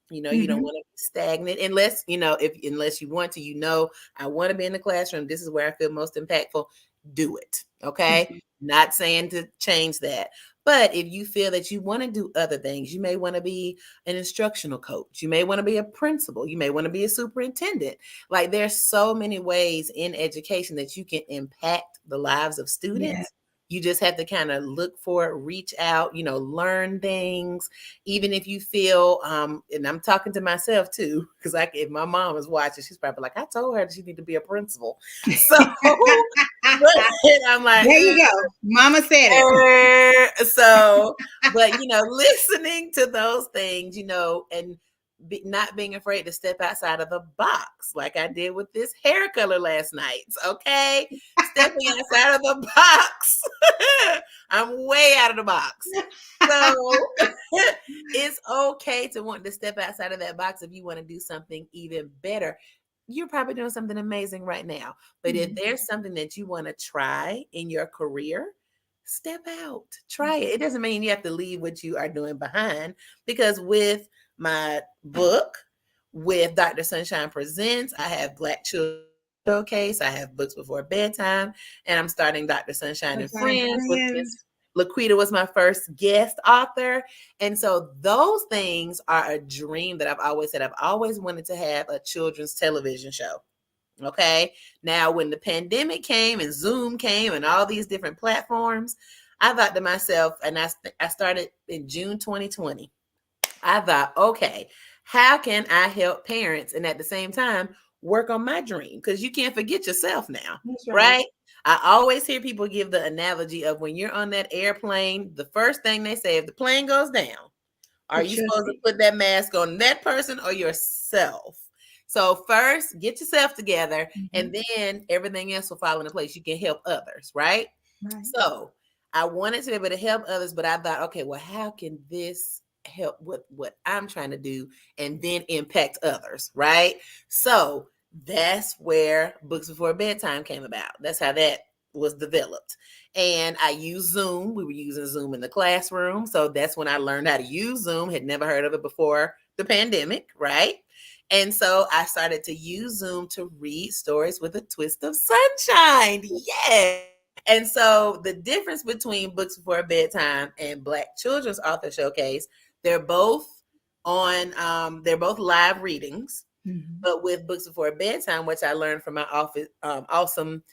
You don't mhm, want to be stagnant unless, unless you want to, I want to be in the classroom. This is where I feel most impactful. Do it. Okay. mhm. Not saying to change that. But if you feel that you want to do other things, you may want to be an instructional coach. You may want to be a principal. You may want to be a superintendent. Like there's so many ways in education that you can impact the lives of Yeah. students. You just have to kind of look for it, reach out, learn things, even if you feel and I'm talking to myself too, because if my mom is watching, she's probably like, I told her that she need to be a principal. So but I'm like, There you go. Mama said it. so, but listening to those things, and not being afraid to step outside of the box, like I did with this hair color last night. Okay, stepping outside of the box. I'm way out of the box. So it's okay to want to step outside of that box if you want to do something even better. You're probably doing something amazing right now. But if Mhm. there's something that you want to try in your career, step out, try it. It doesn't mean you have to leave what you are doing behind, because with my book, with Dr. Sunshine Presents, I have Black Children Showcase, I have Books Before Bedtime, and I'm starting Dr. Sunshine and Sunshine Friends with Miss friends. LaQuita was my first guest author. And so those things are a dream that I've always said. I've always wanted to have a children's television show. Okay. Now, when the pandemic came and Zoom came and all these different platforms, I thought to myself, and I started in June 2020. I thought, okay, how can I help parents and at the same time work on my dream? Because you can't forget yourself now, That's right. right? I always hear people give the analogy of when you're on that airplane, the first thing they say, if the plane goes down, are Put you your supposed to put that mask on that person or yourself? So first, get yourself together, Mhm. and then everything else will fall into place. You can help others, right? Right. So I wanted to be able to help others, but I thought, okay, well, how can this help with what I'm trying to do and then impact others, right? So that's where Books Before Bedtime came about. That's how that was developed. And I used Zoom. We were using Zoom in the classroom. So that's when I learned how to use Zoom. Had never heard of it before the pandemic, right? And so I started to use Zoom to read stories with a twist of sunshine. Yes. And so the difference between Books Before Bedtime and Black Children's Author Showcase, they're both they're both live readings. Mm-hmm. But with Books Before Bedtime, which I learned from my awesome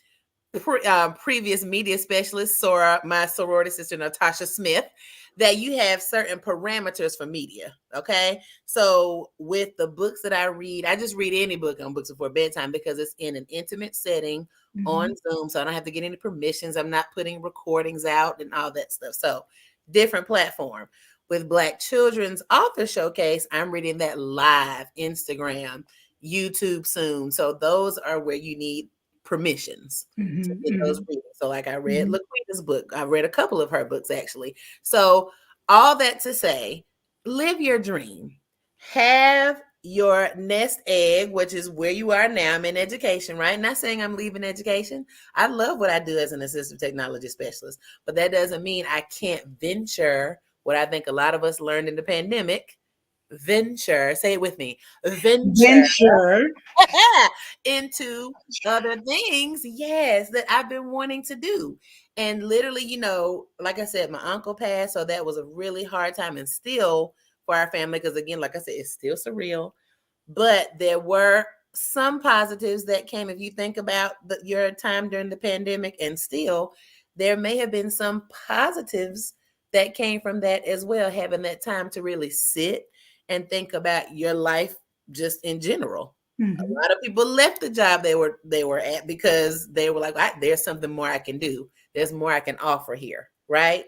previous media specialist, Sora, my sorority sister, Natasha Smith, that you have certain parameters for media. Okay. So with the books that I read, I just read any book on Books Before Bedtime because it's in an intimate setting on Zoom. So I don't have to get any permissions. I'm not putting recordings out and all that stuff. So different platform. With Black Children's Author Showcase, I'm reading that live Instagram, YouTube soon. So those are where you need permissions to get those readings. So like I read LaQuita's book. I read a couple of her books actually. So all that to say, live your dream. Have your nest egg, which is where you are now. I'm in education, right? Not saying I'm leaving education. I love what I do as an assistive technology specialist, but that doesn't mean I can't venture what I think a lot of us learned in the pandemic. Venture, say it with me, venture into other things, yes, that I've been wanting to do. And literally, like I said, my uncle passed, so that was a really hard time and still for our family, because again, like I said, it's still surreal. But there were some positives that came. If you think about your time during the pandemic, and still, there may have been some positives that came from that as well, having that time to really sit and think about your life just in general. A lot of people left the job they were at because they were like, there's something more I can do. There's more I can offer here, right?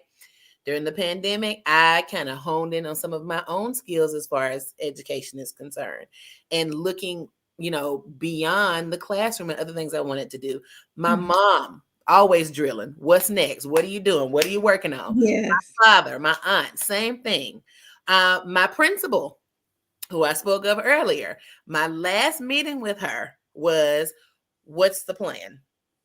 During the pandemic, I kind of honed in on some of my own skills as far as education is concerned, and looking, beyond the classroom and other things I wanted to do. My mom always drilling. What's next? What are you doing? What are you working on? Yes. My father, my aunt, same thing. My principal, who I spoke of earlier, my last meeting with her was, what's the plan?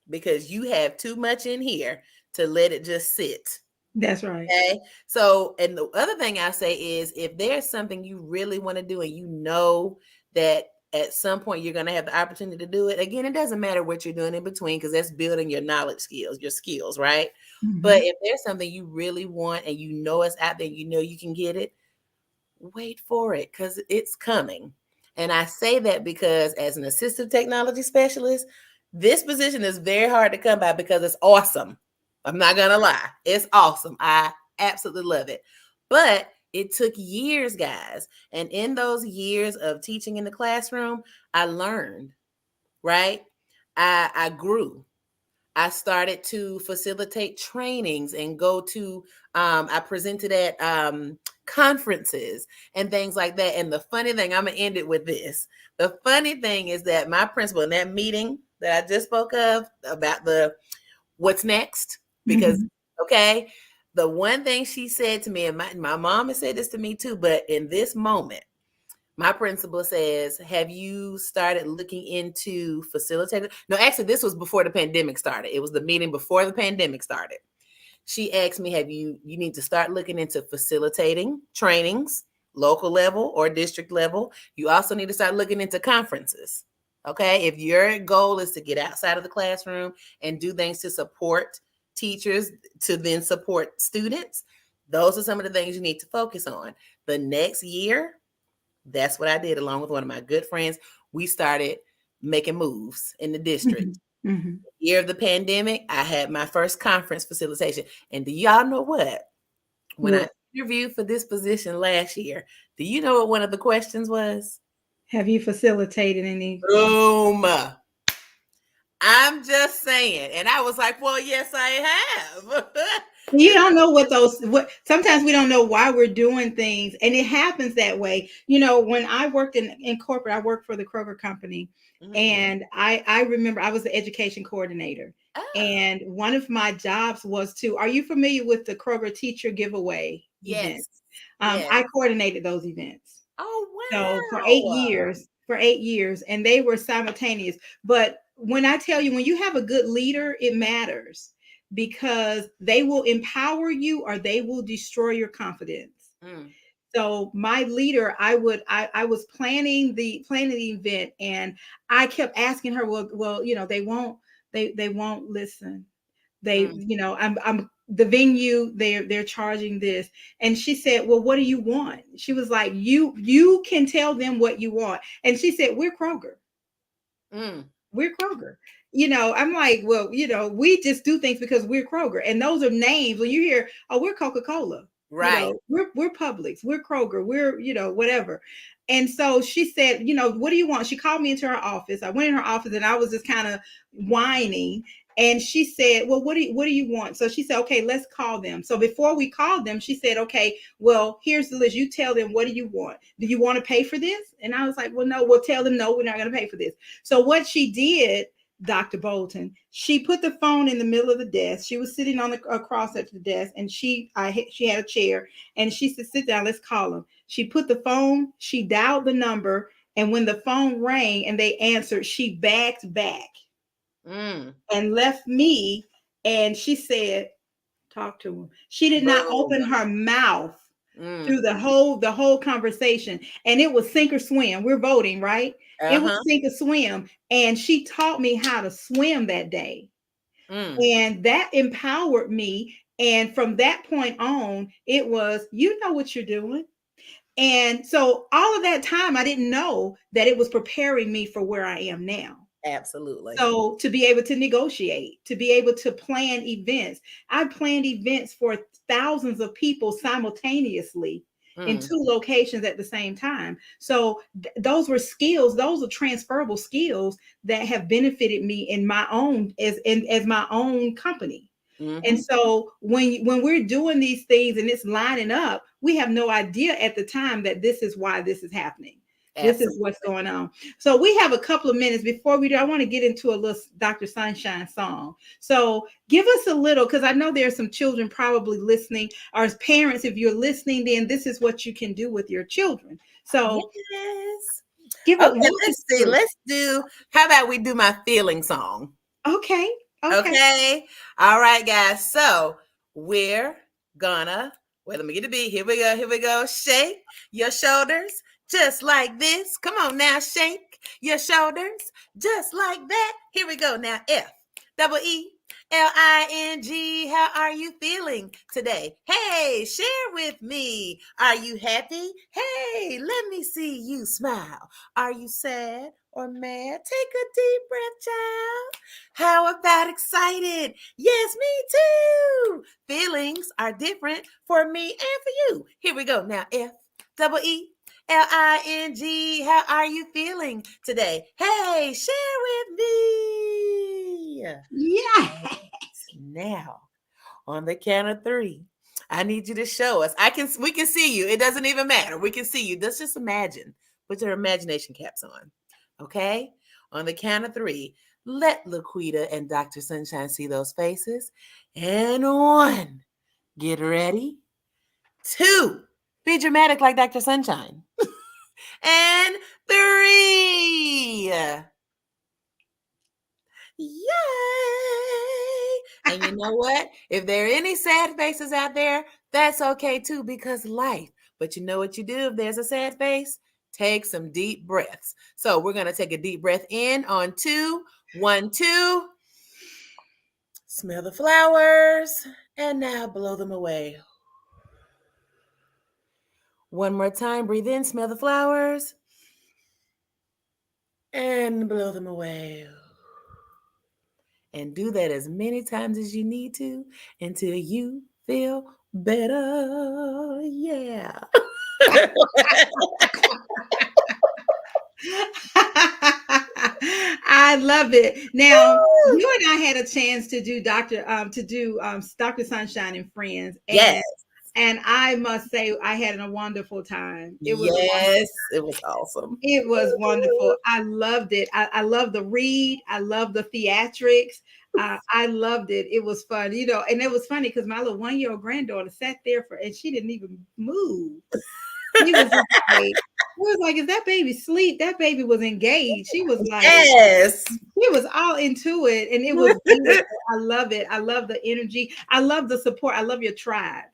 Because you have too much in here to let it just sit. That's right. Okay. So, and the other thing I say is, if there's something you really want to do and you know that at some point you're going to have the opportunity to do it, again, it doesn't matter what you're doing in between, because that's building your knowledge skills, your skills, right? But if there's something you really want and you know it's out there, you can get it, wait for it, because it's coming. And I say that because as an assistive technology specialist, this position is very hard to come by because it's awesome. I'm not going to lie. It's awesome. I absolutely love it. But it took years, guys. And in those years of teaching in the classroom, I learned, right? I grew. I started to facilitate trainings and go to, I presented at conferences and things like that. And the funny thing, I'm going to end it with this. The funny thing is that my principal in that meeting that I just spoke of about the what's next, because, okay, the one thing she said to me, and my mom has said this to me too, but in this moment, my principal says, have you started looking into facilitating? No, actually, this was before the pandemic started. It was the meeting before the pandemic started. She asked me, you need to start looking into facilitating trainings, local level or district level. You also need to start looking into conferences. Okay. If your goal is to get outside of the classroom and do things to support teachers, to then support students, those are some of the things you need to focus on. The next year, that's what I did along with one of my good friends. We started making moves in the district. Year of the pandemic, I had my first conference facilitation. And do y'all know what? When I interviewed for this position last year, do you know what one of the questions was? Have you facilitated any? Boom. I'm just saying. And I was like, well, yes, I have. You don't know what sometimes we don't know why we're doing things, and it happens that way. When I worked in corporate, I worked for the Kroger company, and I remember I was the education coordinator. And one of my jobs was are you familiar with the Kroger teacher giveaway events? Yes. I coordinated those events. Oh, wow. So for 8 years, for 8 years, and they were simultaneous. But when I tell you, when you have a good leader, it matters because they will empower you or they will destroy your confidence. Mm. So my leader, I was planning the event, and I kept asking her, well, they won't listen. They, Mm. I'm the venue, they're charging this. And she said, well, what do you want? She was like, you can tell them what you want. And she said, we're Kroger. Mm. We're Kroger. I'm like, well, we just do things because we're Kroger. And those are names. When you hear, oh, we're Coca-Cola, Right. we're Publix, we're Kroger, we're, whatever. And so she said, what do you want? She called me into her office. I went in her office and I was just kind of whining. And she said, well, what do you want? So she said, okay, let's call them. So before we called them, she said, okay, well, here's the list. You tell them, what do you want? Do you want to pay for this? And I was like, well, no, we'll tell them, no, we're not going to pay for this. So what she did, Dr. Bolton, she put the phone in the middle of the desk. She was sitting on across at the desk, and she had a chair, and she said, sit down, let's call them. She put the phone, she dialed the number, and when the phone rang and they answered, she backed back Mm. and left me. And she said, talk to him. She did not open Boom. her mouth Mm. through the whole conversation. And it was sink or swim. We're voting, right? It was Uh-huh. sink or swim. And she taught me how to swim that day. Mm. And that empowered me. And from that point on, it was, you know what you're doing. And so all of that time, I didn't know that it was preparing me for where I am now. Absolutely. So to be able to negotiate, to be able to plan events, I planned events for thousands of people simultaneously in Mm. 2 locations at the same time. So those were skills, those are transferable skills that have benefited me in my own as my own company. And Mm-hmm. so when we're doing these things and it's lining up, we have no idea at the time that this is why this is happening. This is what's Absolutely. going on. So we have a couple of minutes before we do. I want to get into a little Dr. Sunshine song. So give us a little, because I know there are some children probably listening. Or as parents, if you're listening, then this is what you can do with your children. So Yes. walk Okay, us let's see. through. Let's do, how about we do my feeling song? Okay. Okay. Okay. All right, guys. So we're gonna, wait, let me get the beat. Here we go. Here we go. Shake your shoulders just like this. Come on now. Shake your shoulders just like that. Here we go. Now, FEELING. How are you feeling today? Hey, share with me. Are you happy? Hey, let me see you smile. Are you sad or mad? Take a deep breath, child. How about excited? Yes, me too. Feelings are different for me and for you. Here we go. Now, FEELING. How are you feeling today? Hey, share with me. Yeah. Now, on the count of 3, I need you to show us. We can see you. It doesn't even matter. We can see you. Let's just imagine. Put your imagination caps on. Okay? On the count of 3, let LaQuita and Dr. Sunshine see those faces. And 1, get ready. 2, be dramatic like Dr. Sunshine. And 3. Yay! And you know what? If there are any sad faces out there, that's okay too, because life. But you know what you do if there's a sad face? Take some deep breaths. So we're going to take a deep breath in on 2. 1, 2. Smell the flowers. And now blow them away. One more time. Breathe in, smell the flowers. And blow them away. And do that as many times as you need to until you feel better. Yeah. I love it. Now, you and I had a chance to do Dr. Sunshine and Friends, Yes. and I must say I had a wonderful time. It was a wonderful. Yes. It was awesome. It was wonderful. I loved it. I love the read. I love the theatrics. I loved it. It was fun, and it was funny because my little 1-year-old granddaughter sat there and she didn't even move. She was just like, was like, is that baby asleep? That baby was engaged. She was like, Yes. she was all into it, and it was beautiful. I love it. I love the energy. I love the support. I love your tribe.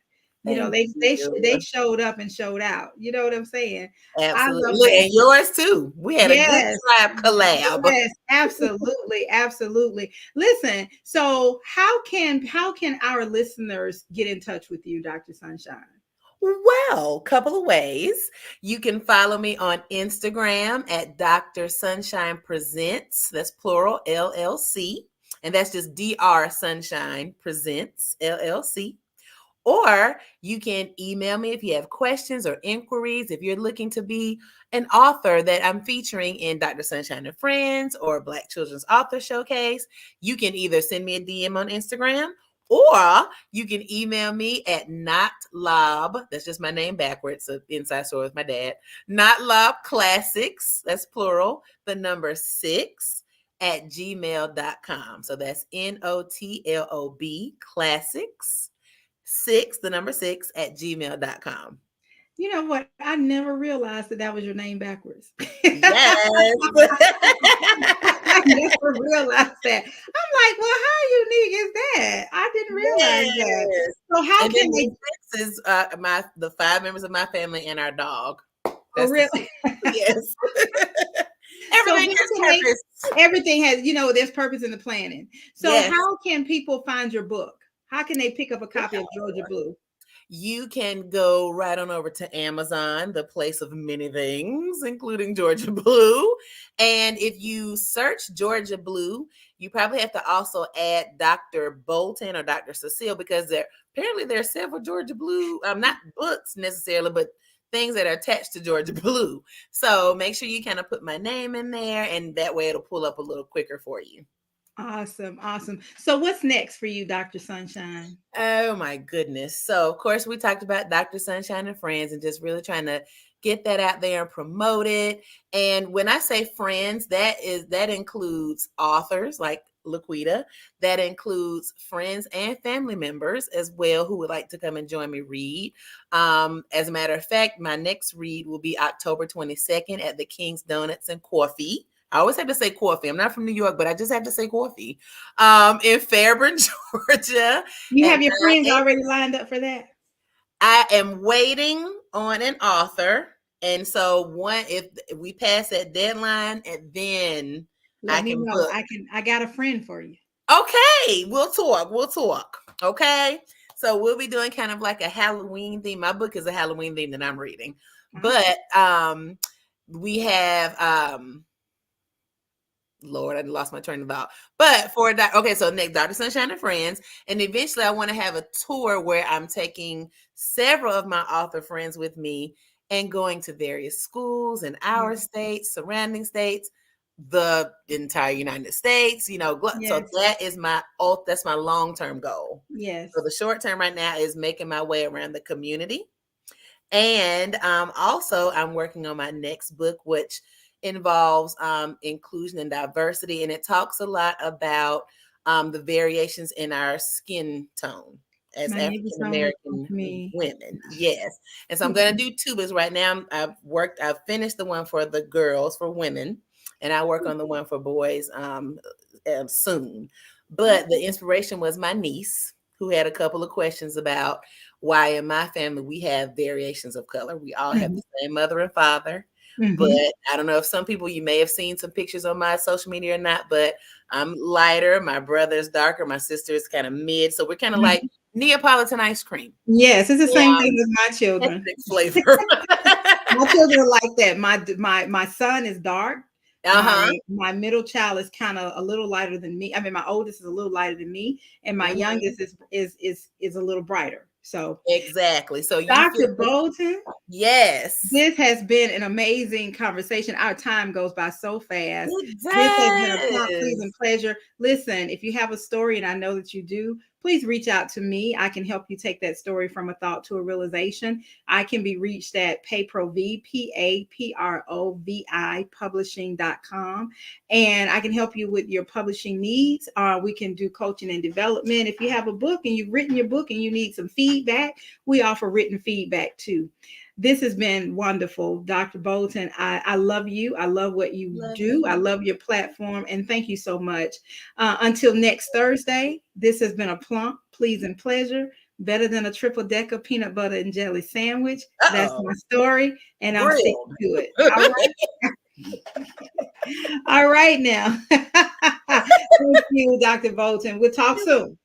You know, Thank they you. showed up and showed out. You know what I'm saying? I Absolutely. love Look, that. and yours too. We had a good Yes. tribe collab. Yes, absolutely, absolutely. Listen, so how can our listeners get in touch with you, Dr. Sunshine? Well, couple of ways. You can follow me on Instagram at Dr. Sunshine Presents. That's plural LLC. And that's just DR Sunshine Presents LLC. Or you can email me if you have questions or inquiries. If you're looking to be an author that I'm featuring in Dr. Sunshine and Friends or Black Children's Author Showcase, you can either send me a DM on Instagram or you can email me at notlob. That's just my name backwards. So inside story with my dad. Notlob Classics. That's plural. The number 6 at gmail.com. So that's NOTLOB Classics 6, the number 6 at gmail.com. You know what? I never realized that that was your name backwards. Yes. I never realized that. I'm like, well, how unique is that? I didn't realize that. Yes. So how And then can they? the 6 is the 5 members of my family and our dog. Oh, That's the 6. really? Yes. So how Everything has can they? purpose. Everything has, there's purpose in the planning. So Yes. how can people find your book? How can they pick up a copy of Georgia Blue? You can go right on over to Amazon, the place of many things, including Georgia Blue. And if you search Georgia Blue, you probably have to also add Dr. Bolton or Dr. Cecile because apparently there are several Georgia Blue, not books necessarily, but things that are attached to Georgia Blue. So make sure you kind of put my name in there, and that way it'll pull up a little quicker for you. Awesome, awesome. So what's next for you, Dr. Sunshine? Oh my goodness. So of course we talked about Dr. Sunshine and Friends and just really trying to get that out there and promote it. And when I say friends, that includes authors like LaQuita. That includes friends and family members as well who would like to come and join me read. As a matter of fact, my next read will be October 22nd at the King's Donuts and Coffee. I always have to say coffee. I'm not from New York, but I just have to say coffee. In Fairburn, Georgia. You At have your friends already lined up for that? I am waiting on an author. And so if we pass that deadline, and then I Let me can know. book. I got a friend for you. Okay, we'll talk. Okay. So we'll be doing kind of like a Halloween theme. My book is a Halloween theme that I'm reading. But we have Lord, I lost my train of thought. But for that, okay, so next, Dr. Sunshine and Friends. And eventually I want to have a tour where I'm taking several of my author friends with me and going to various schools in our states, surrounding states, the entire United States, so that's my long-term goal. Yes. So the short term right now is making my way around the community. And also I'm working on my next book, which involves inclusion and diversity. And it talks a lot about the variations in our skin tone as My neighbor African told American me. women. Yes. And so I'm going to do 2 books right now. I've finished the one for the girls, for women, and I work on the one for boys soon. But the inspiration was my niece, who had a couple of questions about why in my family we have variations of color. We all have the same mother and father. But I don't know if some people, you may have seen some pictures on my social media or not, but I'm lighter. My brother's darker. My sister is kind of mid. So we're kind of like Neapolitan ice cream. Yes, it's the same thing with my children. Flavor. My children are like that. My son is dark. My middle child is kind of a little lighter than me. I mean, my oldest is a little lighter than me, and my youngest is a little brighter. So exactly. So Dr. Bolton, yes, this has been an amazing conversation. Our time goes by so fast. It does. This has been a pleasing pleasure. Listen, if you have a story, and I know that you do, please reach out to me. I can help you take that story from a thought to a realization. I can be reached at PAPROVI, PAPROVI publishing.com. And I can help you with your publishing needs. We can do coaching and development. If you have a book and you've written your book and you need some feedback, we offer written feedback too. This has been wonderful, Dr. Bolton. I love you. I love what you Love do. I you. love your platform. And thank you so much. Until next Thursday, this has been a plump, pleasing pleasure. Better than a triple decker peanut butter and jelly sandwich. That's Uh-oh. my story. And I'm sticking Grilled. to it. All right. All right now. Thank you, Dr. Bolton. We'll talk soon.